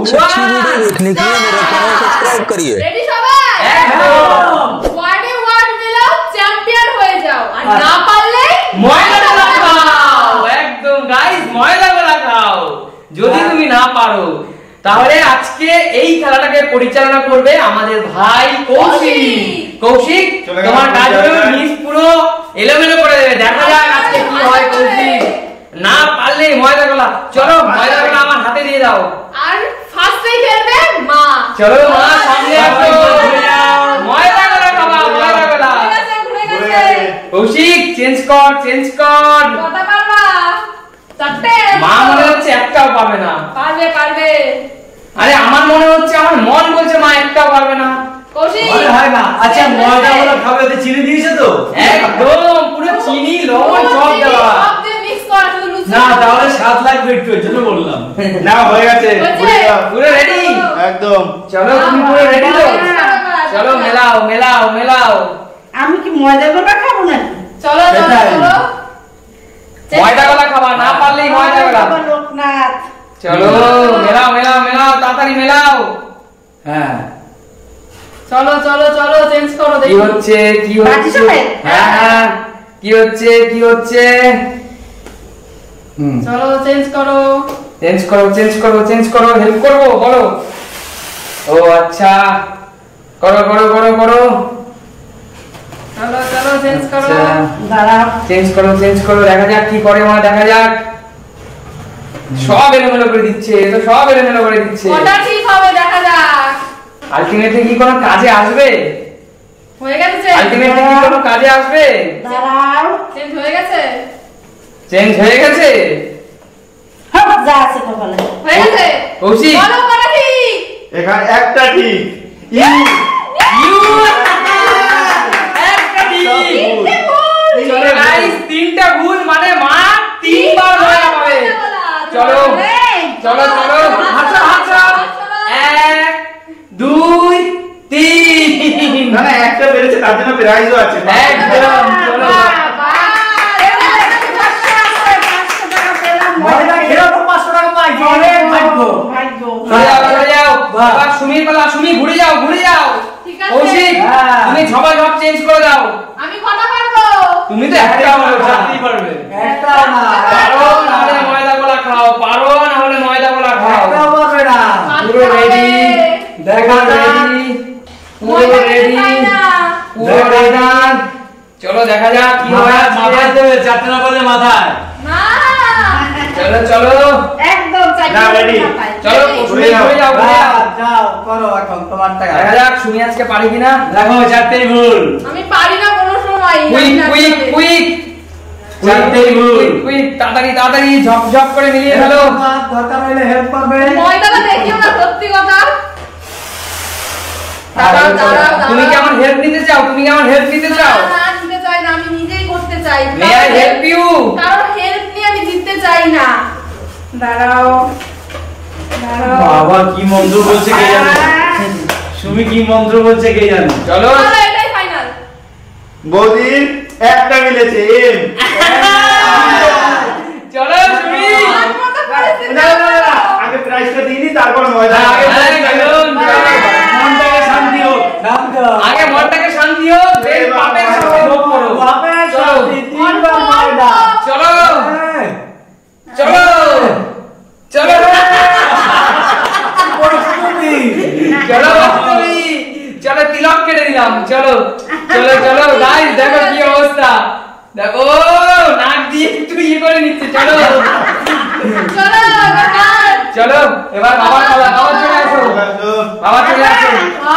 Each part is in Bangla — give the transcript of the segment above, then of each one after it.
अच्छी अच्छी वीडियो देखने के लिए मेरे चैनल को सब्सक्राइब करिए। रेडी সবাই? একদম। ওয়ার্ডে ওয়ার্ড মিলাও, চ্যাম্পিয়ন হয়ে যাও। আর না পারলে ময়দা গোলা খাও। একদম গাইস, ময়দা গোলা খাও। যদি তুমি না পারো তাহলে আজকে এই খেলাটাকে পরিচালনা করবে আমাদের ভাই কৌশিক। কৌশিক, তোমার কাজ হলো মিস পুরো এলোমেলো করে দেবে। দেখা যাক আজকে কি হয় কৌশিক। না পারলে ময়দা গোলা। চলো ময়দা গোলা আমার হাতে দিয়ে দাও। আর ফার্স্টেই খেলবে মা। চলো মা, সামনে আসো। ময়দা গোলা খাবা, ময়দা গোলা। ঘুরে গেছে। কৌশিক, চেঞ্জ কর, চেঞ্জ কর। কটা পারবা? চারটে। মা মনে হচ্ছে একটাও পারবে না। পারবে পারবে। আরে আমার মনে হচ্ছে, আমার মন বলছে মা একটাও পারবে না। কৌশিক আরে হয় না। আচ্ছা ময়দা গুলো খাবে, ওতে চিনি দিয়েছে তো? একদম পুরো চিনি লবণ সব দেওয়া। সব দিয়ে মিক্স করা, শুধু লুচি না, তাহলে স্বাদ লাগবে একটু, এর জন্য বললাম। না হয়ে গেছে পুরো রেডি একদম। চলো তুমি পুরো রেডি তো? চলো মেলাও মেলাও মেলাও। আমি কি ময়দা গোলা খাবো না? চলো চলো চলো। ময়দা গোলা খাবা, না পারলেই ময়দা গোলা। লোকনাথ চলো মেলাও মেলাও মেলাও, তাড়াতাড়ি মেলাও। হ্যাঁ চলো চলো চলো, চেঞ্জ করো কি দেখি। হচ্ছে কি বাকি হচ্ছে? সবাই? হ্যাঁ হ্যাঁ, কি হচ্ছে কি হচ্ছে? চলো চেঞ্জ করো। চেঞ্জ করো চেঞ্জ করো চেঞ্জ করো। হেল্প করবো, বলো। ও আচ্ছা, করো করো করো করো। চলো চলো চেঞ্জ করো। দাঁড়াও। চেঞ্জ করো চেঞ্জ করো, দেখা যাক কি করে মা, দেখা যাক। সব এলোমেলো করে দিচ্ছে, এ তো সব এলোমেলো করে দিচ্ছে। ওটা ঠিক হবে, দেখা যাক। আলটিমেটলি কি কোনো কাজে আসবে? হয়ে গেছে। আলটিমেটলি কি কোনো কাজে আসবে? দাঁড়াও। চেঞ্জ হয়ে গেছে। চেঞ্জ হয়ে গেছে। হ্যাঁ, যা আছে কপালে। হয়ে গেছে। কৌশিক, বলো কোনটা ঠিক? এখানে একটা ঠিক। ইউ একটা ঠিক। তিনটে ভুল। চলো গাইস, তিনটা ভুল মানে মা তিনবার ময়দা পাবে। চলো চলো চলো, হাঁটো হাঁটো। 1 2 3। না না, একটা বেড়েছে, তার জন্য প্রাইজও আছে। একদম। চলো ময়দা খেলেও তো 500 টাকা পাই। অনেক ভাগ্য। ভাগ্য। ঘুরে যাও ঘুরে যাও। বাবা সুমির পালা, সুমি ঘুরে যাও ঘুরে যাও। ঠিক আছে। কৌশিক, হ্যাঁ। তুমি সবাই সব চেঞ্জ করে দাও। আমি কটা পারবো? তুমি তো একটা বলো, চারটেই পারবে। একটাও না। পারো না হলে ময়দা গোলা খাও, পারো না হলে ময়দা গোলা খাও। একটাও পারবে না। পুরো রেডি, দেখা যাক। রেডি, পুরো ময়দা খেতে রেডি, চাই না। পুরো রেডি। চলো দেখা যাক কি হয় মাথায় আজকে। মাথায় দেবে, চারটে না বলে মাথায়। না। চলো চলো একদম চাই। না, ready? চলো সুমি ঘুরে যাও ঘুরে যাও। যাও করো এখন তোমার টাকা। দেখা যাক সুমি আজকে পারি কিনা। দেখো চারটেই ভুল। আমি পারি না কোনো সময়। কুইক কুইক কুইক, চারটেই ভুল। কুইক তাড়াতাড়ি তাড়াতাড়ি ঝপ ঝপ করে মিলিয়ে ফেলো। দরকার হলে হেল্প করবে। ময়দাটা দেখিও না, সত্যি কথা। দাঁড়াও দাঁড়াও তুমি কি আমার হেল্প নিতে চাও? তুমি কি আমার হেল্প নিতে চাও? না, নিতে চাই না, আমি নিজেই করতে চাই। May I help you? কারণ হেল্প নিয়ে আমি জিততে চাই না। দাঁড়াও দাঁড়াও। বাবা কি মন্ত্র বলছে কে জানে। সুমি কি মন্ত্র বলছে কে জানে। চলো চলো, এটাই ফাইনাল। বৌদি একটা মিলেছে। এম চলো সুমি। আজ মতো করেছে। না না না না, আগে প্রাইজটা দিয়ে নি, তারপর ময়দা। আগে চলুন, মনটাকে শান্তি হোক। আগে মনটাকে শান্তি হোক, দেন পাপের সাথে ভোগ করো। বাপের চলো শান্তি, তিনবার ময়দা। চলো হ্যাঁ। চলো চলো পরিস্থিতি। চলো তুমি। চলো তিলক কেটে দিলাম। চলো চলো চলো গাইস, দেখো কি অবস্থা। দেখো নাক দিয়ে একটু ইয়ে করে নিচ্ছে। চলো চলো এবার। চলো এবার বাবা খাওয়া, বাবা চলে আসো, বাবা চলে আসো।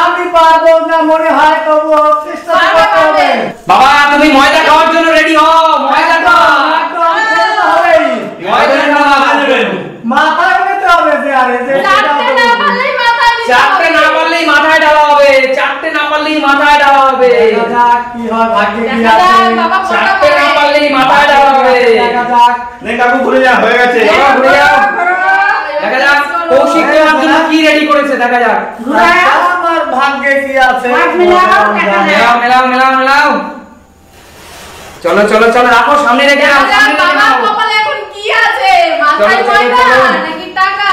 আমি পারবো না মনে হয়, তবু চেষ্টা করতে হবে। বাবা তুমি ময়দা খাওয়ার জন্য রেডি হও। ময়দা খাও, একদম খেতে হবেই। ময়দা খাওয়া। মাথায় নিতে হবে যে আরে যে চারটে না পারলেই মাথায় নিতে চারটে হবে। না পারলেই মাথায় ডালা হবে। চারটে না পারলেই মাথায় ডালা হবে। দেখা যাক কি হয়, ভাগ্যে কি দেখা আছে। যাক বাবা কটা চারটে না পারে। পারলেই মাথায় ডালা হবে। দেখা যাক। নে কাকু ঘুরে যা, হয়ে গেছে। চলো ঘুরে যাও। দেখা যাক কৌশিক তোমার জন্য কি রেডি করেছে, দেখা যাক। আমার ভাগ্যে কি আছে। ভাগ মিলাও, টাকা নাও। মেলাও মেলাও মেলাও মেলাও। চলো চলো চলো, রাখো সামনে রেখে নাও, দেখা সামনে যাক রেখে বাবার নাও। কপালে এখন কি আছে, মাথায় চলো, চলো, ময়দা চলো। নাকি টাকা।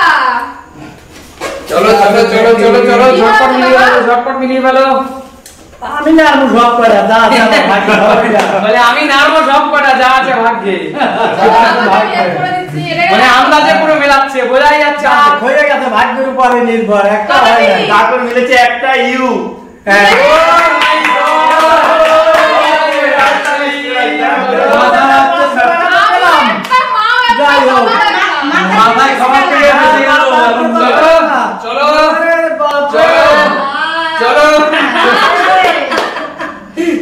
চলো চলো চলো চলো ঝটপট মিলিয়ে ফেলো আমি না আমি সব করা যা আছে আমার ভাগ্যে হবে না। বলে আমি নাড়বো সব কটা যা আছে ভাগ্যে মানে আন্দাজে পুরো মেলাচ্ছে বোঝাই যাচ্ছে আর হয়ে গেছে ভাগ্যের উপরে নির্ভর একটা হয় না। তারপর মিলেছে একটা ইউ। মাথায় খাবার পেয়ে বেঁচে গেল। চলো চলো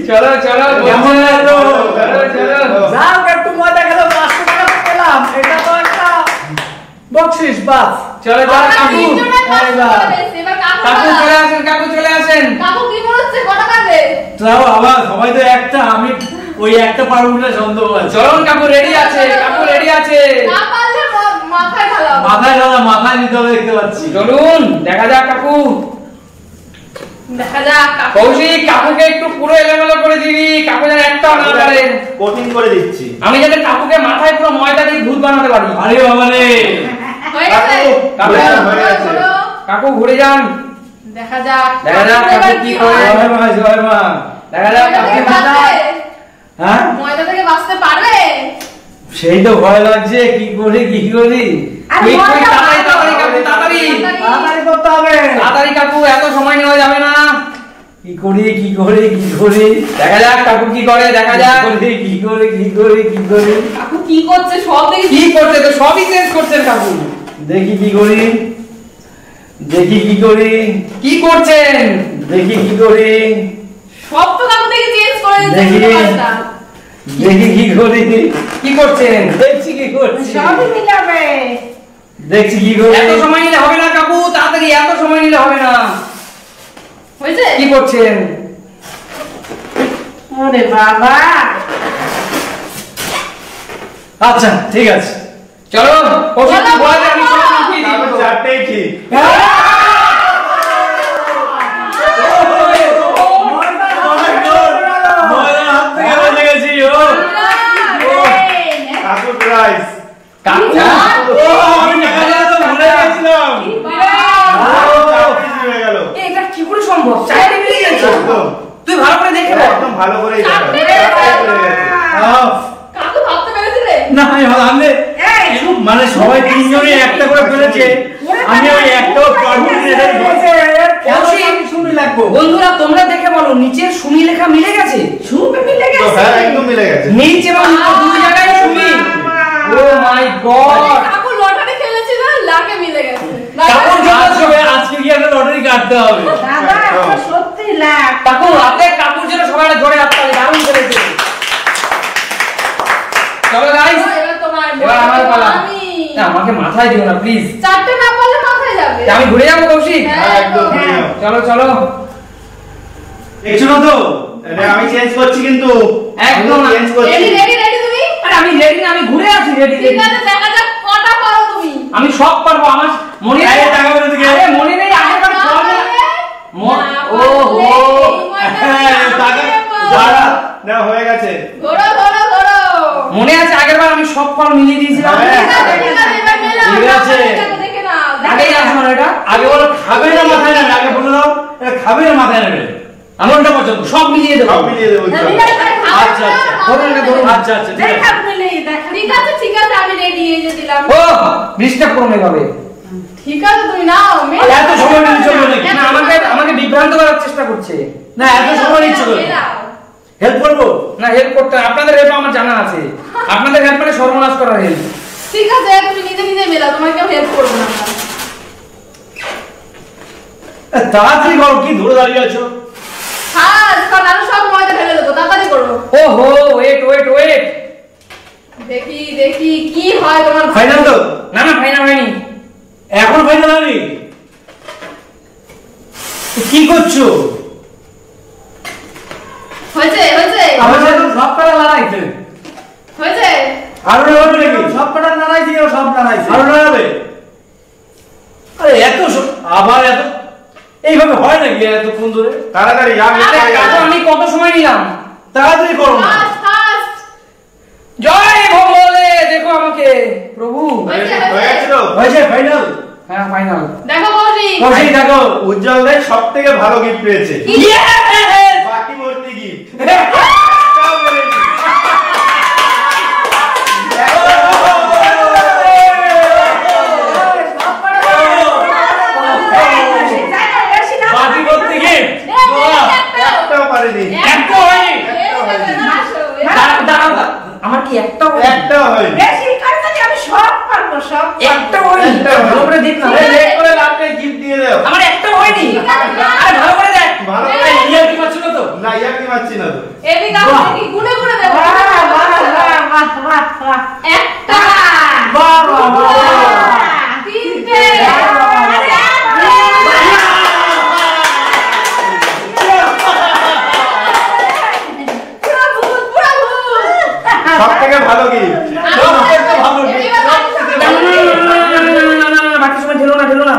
চলো চলো কেমন লাগলো? চলো যাও একটু মজা গেল 500 টাকা পেলাম এটা তো একটা বকশিস বাস। চলো চলো কাকু কাকু চলে আসেন কাকু কি মনে হচ্ছে কটা কাটবে? তাও আবার সবাই তো একটা আমি ওই একটা পারবো না সন্দেহ আছে। চলুন কাকু রেডি আছে না পারলে মাথায় ঢালাও। মাথায় নিতে হবে দেখতে পাচ্ছি। চলুন দেখা যাক কাকু দেখা যাক কাকু। কৌশিক কাকুকে একটু পুরো এলোমেলো করে দিবি কাকু যেন একটাও না পারে কঠিন করে দিচ্ছি। আমি যাতে কাকুকে মাথায় পুরো ময়দা দিয়ে ভূত বানাতে পারি আরে বাবা রে হয়ে গেছে? কাকু, হয়ে গেছে। চলো, কাকু ঘুরে যান দেখা যাক কাকু এবার কি কি করে হয়? জয় মা দেখা যাক ময়দা কাকু থেকে বাঁচবে? হ্যাঁ ময়দা থেকে বাঁচতে পারবে? সেই তো ভয় লাগছে কি করি আর তুই ময়দা তাড়াতাড়ি তাড়াতাড়ি কাকু তাড়াতাড়ি তাড়াতাড়ি করতে হবে। তাড়াতাড়ি কাকু এত সময় নেওয়া যাবে না কি করি দেখা যাক কাকু কি করে দেখা যাক কি করি কাকু কি করছে সব দেখি। কি করছে তো সবই চেঞ্জ করছেন কাকু দেখি কি করি কি করছেন সব তো কাকু দেখি চেঞ্জ করে দিচ্ছে দেখি। শুধু পাঁচটা। কি করছেন দেখছি কি করছি সবই মিলাবে। দেখছি কি করি এত সময় নিলে হবে না কাকু তাড়াতাড়ি এত সময় নিলে হবে না হয়েছে? কি করছেন ওরে বাবা আচ্ছা ঠিক আছে চলো কৌশিক কি বলে আমি সব লিখিয়ে দিই তারপর চারটেই ঠিক। ময়দার হাত থেকে বেঁচে গেছি ও কাকু প্রাইস। কাকু আমি টাকা তো ভুলে গেছিলাম হয়ে গেল। এটা কি করে সম্ভব চাইতে মিলে গেছে একদম তুই ভালো করে দেখে বল একদম ভালো করেই দেখা। চারটে কাকু ভাবতে পেরেছিলে? না আমি মানে সবাই তিনজনই একটা করে ফেলেছে আমি ওই একটাও পারবো না শুনি লাগবো বন্ধুরা তোমরা দেখে বলো নিচের সুমি লেখা মিলে গেছে সুমি মিলে তো গেছে। হ্যাঁ একদম মিলে গেছে। নিচ এবং উপর দুই জায়গায় সুমি ও মাই গড কাকু লটারি খেলেছিল লাকে মিলে গেছে। কাপড় আজকে কি একটা লটারি কাটতে হবে দাদা তো সত্যি লাখ। কাকু হাতে কাকুর জন্য সবাই জোরে হাত তালি দারুণ করেছে চলো গাইস এবার তোমার এবার আমার পালা আমি। না আমাকে মাথায় দিও না প্লিজ চারটে না পারলে মাথায় যাবে। আমি ঘুরে যাবো কৌশিক হ্যাঁ, একদম একদম। হ্যাঁ। চলো চলো দেখছো না তো? এটা আমি চেঞ্জ করছি কিন্তু। একদম না। চেঞ্জ করছি। রেডি রেডি রেডি তুমি? আরে আমি রেডি না আমি ঘুরে আছি রেডি ঠিক আছে দেখা যাক কটা পারো তুমি। আমি সব পারবো আমার মনে নেই এই টাকা বেরোতে গিয়ে। আরে মনে নেই আগেরবার না ফর্মে পারলে- ম- না ও পারলে হো। এই ময়দানে হ্যাঁ, টাকা যারা না হয়ে গেছে। ধরো ধরো ধরো। মনে আছে আগেরবার আমি সব ফল মিলিয়ে দিয়েছিলাম হ্যাঁ। ঠিক আছে, এবার মেলাও। ঠিক আছে। দেখো, দেখে নাও। আগেই আসবো না এটা আগে বলো খাবে না মাথায় নেবে আগে বলে দাও এটা খাবে না মাথায় নেবে এমনটা পছন্দ সব মিলিয়ে দেবো সব মিলিয়ে দেবো না, চলো। মিলাই করে খাও। আচ্ছা, আচ্ছা। ধরুন না, ধরুন। আচ্ছা ঠিক আছে দেখা মিলেই দেখা। ঠিক আছে আমি রেডি এই যে দিলাম। ও ডিস্টার্ব করো না ভাবে ঠিক আছে তুমি নাও মেলাও। এত সময় নিয়ে চলবে নাকি? না আমাকে বিভ্রান্ত করার চেষ্টা করছে না এত সময় নিচ্ছে তো মেলাও। হেল্প করবো না হেল্প করতে আপনাদের হেল্প আমার জানা আছে আপনাদের হেল্প মানে সর্বনাশ করার হেল্প ঠিক আছে তুমি নিজে নিজে মেলাও, তোমার কেউ হেল্প করবে না। তাড়াতাড়ি করো কি ধরে দাঁড়িয়ে আছো হ্যাঁ দেখো আরো সব ময়দা ঢেলে দেবো, তাড়াতাড়ি করো। ও হো ওয়েট দেখি দেখি কি হয় তোমার। ফাইনাল তো না ফাইনাল হয়নি এখন ফাইনাল হয়নি কি করছো হয়েছে হয়েছে আমার সাথে সব কটা লড়াইছে হয়েছে। আরো লড়াবে নাকি সব কটা লড়াই দিয়ে সব লড়াইছে আরো লড়াবে আরে এত আবার এত এইভাবে হয় নাকি এতক্ষণ ধরে তাড়াতাড়ি আমি আরে কাকু আমি কত সময় নিলাম তাড়াতাড়ি করো না ফাস্ট জয় ভোলে দেখো আমাকে প্রভু হয়েছে হয়ে গেছে হয়েছে। তো? হয়েছে ফাইনাল হ্যাঁ ফাইনাল। দেখো কৌশিক। কৌশিক দেখো উজ্জ্বল ভাই সব থেকে ভালো গিফট পেয়েছে, Yes! বাকি ভর্তি গিফট। বাকি করতে গিয়ে একটাও পারেনি, একটাও হয়নি। দাঁড়াও, আমার কি একটাও একটাও হয়নি। বেশি কাজে আমি সব পারবো সব। একটাও হয়নি? একটাও হয়নি। ভালো করে দেখ না। আরে লেট করে লাভ নেই, গিফট দিয়ে দাও। আমার একটাও হয়নি। আরে ভালো করে দেখ। ভালো করে এই ইয়ার কি পাচ্ছ না তো? না, ইয়ার কি পাচ্ছি না তো। এদিকে কি গুনে গুনে দেব। একটা, তিনটে, সব থেকে ভালো গিফট। বাকি সময় ঢেলো না।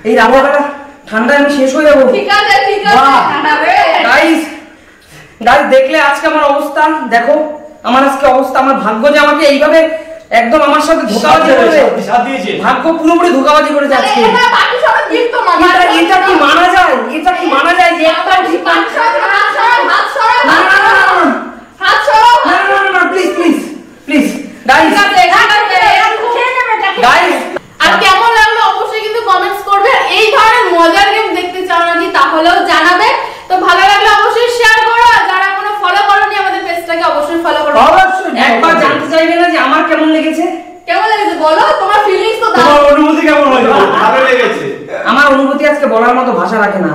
এই আবহাওয়াটা ঠান্ডায় আমি শেষ হয়ে যাবো। ঠিক আছে ঠিক আছে। বাহ। দাঁড়াবে। গাইস দেখলে আজকে আমার অবস্থা দেখো, আমার আজকে অবস্থা, আমার ভাগ্য যে আমাকে এইভাবে একদম আমার সাথে ধোঁকাবাজি করবে। সাথ দিয়েছে। ভাগ্য পুরোপুরি ধোঁকাবাজি করেছে তাহলে আজকে। এটা বাকি সব গিফট তো মামা। এটা কি মানা যায়? এটা কি মানা যায় যে একটা ঠিক হাত সরাও, হাত সরাও, না, না, না, না, না। হাত সরাও। না, প্লিজ গাইস, ঠিক আছে, গাইস আর কেমন লাগলো অবশ্যই কিন্তু কমেন্টস করবে। এই ধরনের মজার গেম দেখতে চাও নাকি তাহলেও জানাবে। তো ভালো লাগলে অবশ্যই শেয়ার করো, আর যারা এখনো ফলো করোনি আমাদের পেজটাকে অবশ্যই ফলো করো। অবশ্যই একবার জানতে চাইবে না যে আমার কেমন লেগেছে? কেমন লেগেছে বলো, তোমার ফিলিংস তো দাও। তোমার অনুভূতি কেমন হয়েছে? ভালো লেগেছে। আমার অনুভূতি আজকে বলার মতো ভাষা রাখে না।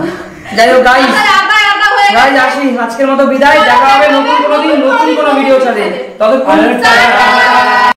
যাই হোক গাইস, আটা হয়ে গেছে। গাইস আসি, আজকের মতো বিদায়। দেখা হবে নতুন কোনো দিন, নতুন কোনো ভিডিও সাথে। ততক্ষণ টাটা।